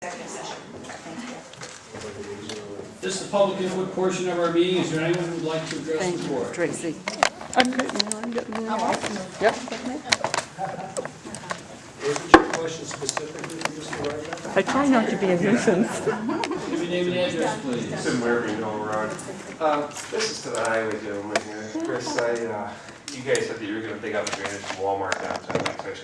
executive session. Thank you. This is the public input portion of our meeting. Is there anyone who would like to address Thank the you, board? Tracy. I'm good, I'm getting there. Yep. Wasn't your question specifically for Mr. Wagner? I try not to be a nuisance. Give me name and address, please. It's in Murphyville Road. This is to the highway gentleman here. Chris, you guys said that you were gonna dig up drainage from Walmart downtown. I haven't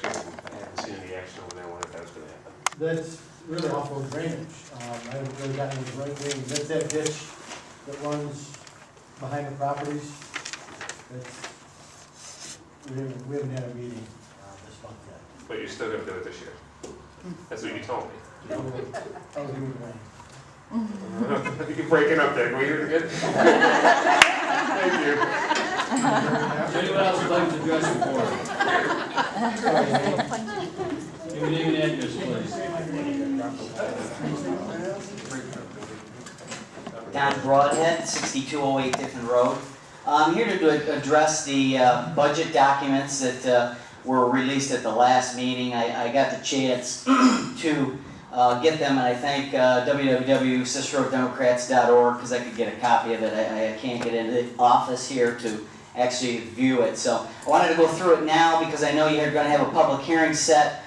seen any action over there. I wonder if that was gonna happen. That's really awful drainage. I haven't really gotten into the right drainage. That's that ditch that runs behind the properties. We haven't had a meeting this month yet. But you're still gonna do it this year. That's what you told me. That was a good way. You're breaking up there. Were you good? Thank you. Is there anyone else who would like to address the board? Give me name and address, please. Don Brodhead, 6208 Diffin Road. I'm here to address the budget documents that were released at the last meeting. I got the chance to get them, and I thank www.cicerodemocrats.org because I could get a copy of it. I can't get into the office here to actually view it. So I wanted to go through it now because I know you're going to have a public hearing set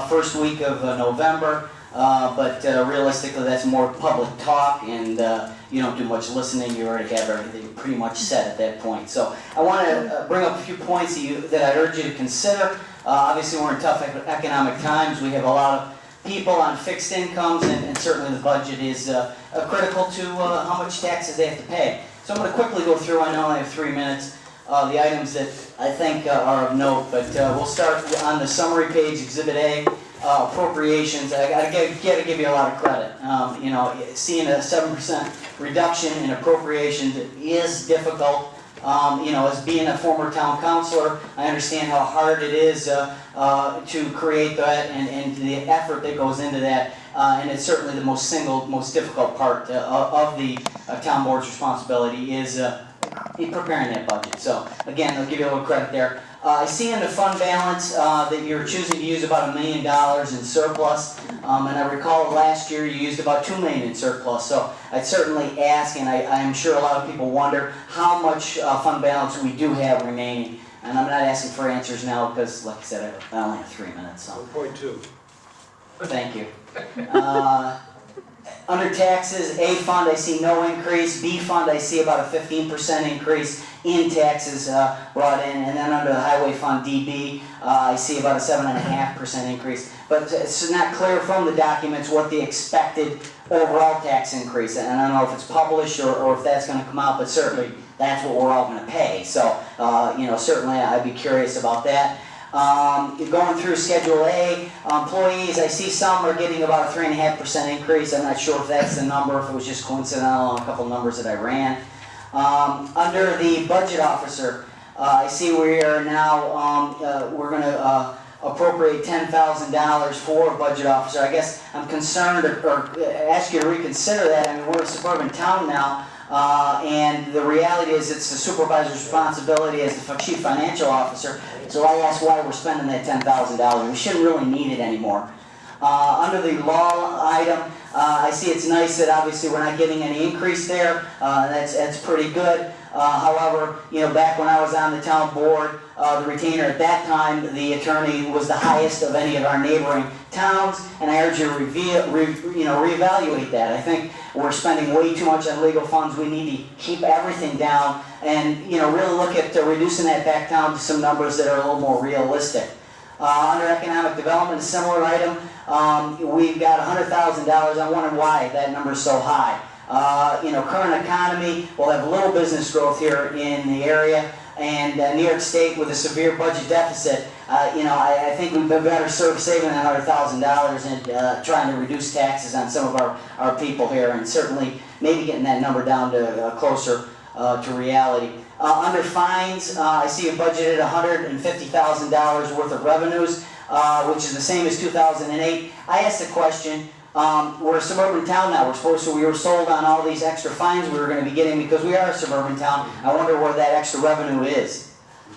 first week of November. But realistically, that's more public talk, and you don't do much listening. You already have everything pretty much set at that point. So I want to bring up a few points that I urge you to consider. Obviously, we're in tough economic times. We have a lot of people on fixed incomes, and certainly the budget is critical to how much taxes they have to pay. So I'm going to quickly go through, I know I only have 3 minutes, the items that I think are of note, but we'll start on the summary page, Exhibit A. Appropriations, I gotta give you a lot of credit. Seeing a 7% reduction in appropriations is difficult. As being a former town councilor, I understand how hard it is to create that and the effort that goes into that. And it's certainly the most difficult part of the town board's responsibility is preparing that budget. So again, I'll give you a little credit there. I see in the fund balance that you're choosing to use about $1 million in surplus, and I recall last year you used about $2 million in surplus. So I'd certainly ask, and I'm sure a lot of people wonder how much fund balance we do have remaining. And I'm not asking for answers now because, like I said, I only have 3 minutes. So. 1.2. Thank you. Under taxes, A fund I see no increase, B fund I see about a 15% increase in taxes brought in, and then under the highway fund DB I see about a 7.5% increase. But it's not clear from the documents what the expected overall tax increase, and I don't know if it's published or if that's going to come out, but certainly that's what we're all going to pay. So certainly I'd be curious about that. Going through Schedule A, employees, I see some are getting about a 3.5% increase. I'm not sure if that's the number, if it was just coincidental on a couple numbers that I ran. Under the budget officer, I see we are now, we're going to appropriate $10,000 for a budget officer. I guess I'm concerned or ask you to reconsider that. I mean, we're a suburban town now. And the reality is it's the supervisor's responsibility as the chief financial officer. So I ask why we're spending that $10,000. We shouldn't really need it anymore. Under the law item, I see it's nice that obviously we're not getting any increase there. That's pretty good. However, back when I was on the town board, the retainer at that time, the attorney was the highest of any of our neighboring towns, and I urge you to reevaluate that. I think we're spending way too much on legal funds. We need to keep everything down and really look at reducing that back down to some numbers that are a little more realistic. Under economic development, a similar item, we've got $100,000. I wonder why that number is so high. Current economy, we'll have little business growth here in the area, and New York State with a severe budget deficit, I think we'd be better served saving that $100,000 and trying to reduce taxes on some of our people here, and certainly maybe getting that number down to closer to reality. Under fines, I see a budget at $150,000 worth of revenues, which is the same as 2008. I asked the question, we're a suburban town now. We were sold on all these extra fines we were going to be getting because we are a suburban town. I wonder where that extra revenue is.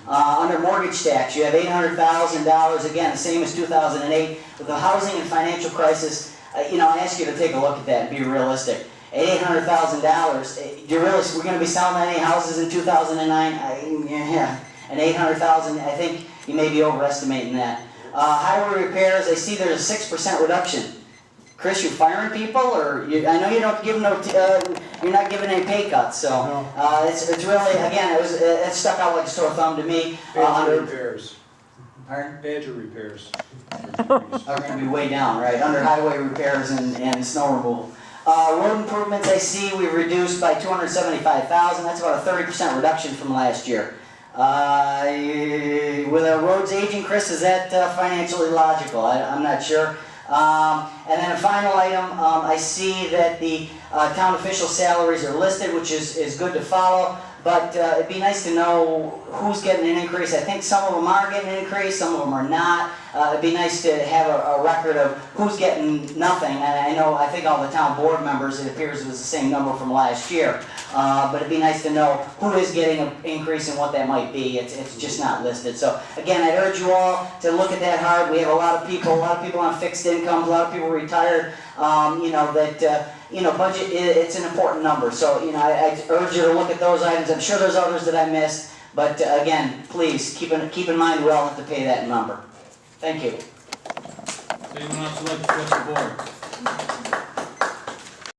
Under mortgage tax, you have $800,000, again, the same as 2008. With the housing and financial crisis, I ask you to take a look at that and be realistic. At $800,000, we're gonna be selling any houses in 2009? Yeah, and 800,000, I think you may be overestimating that. Highway repairs, I see there's a 6% reduction. Chris, you firing people, or I know you don't give you're not giving any pay cuts, so it's really, again, it stuck out like a sore thumb to me. Badger repairs. Pardon? Badger repairs. Are going to be way down, right? Under highway repairs and snow removal. Road improvements, I see we've reduced by $275,000. That's about a 30% reduction from last year. With our roads aging, Chris, is that financially logical? I'm not sure. And then a final item, I see that the town official salaries are listed, which is good to follow, but it'd be nice to know who's getting an increase. I think some of them are getting an increase, some of them are not. It'd be nice to have a record of who's getting nothing. And I think all the town board members, it appears it was the same number from last year. But it'd be nice to know who is getting an increase and what that might be. It's just not listed. So again, I'd urge you all to look at that hard. We have a lot of people on fixed incomes, a lot of people retired. Budget, it's an important number. So I urge you to look at those items. I'm sure there's others that I missed, but again, please keep in mind we all have to pay that number. Thank you. Anyone else would like to address the board?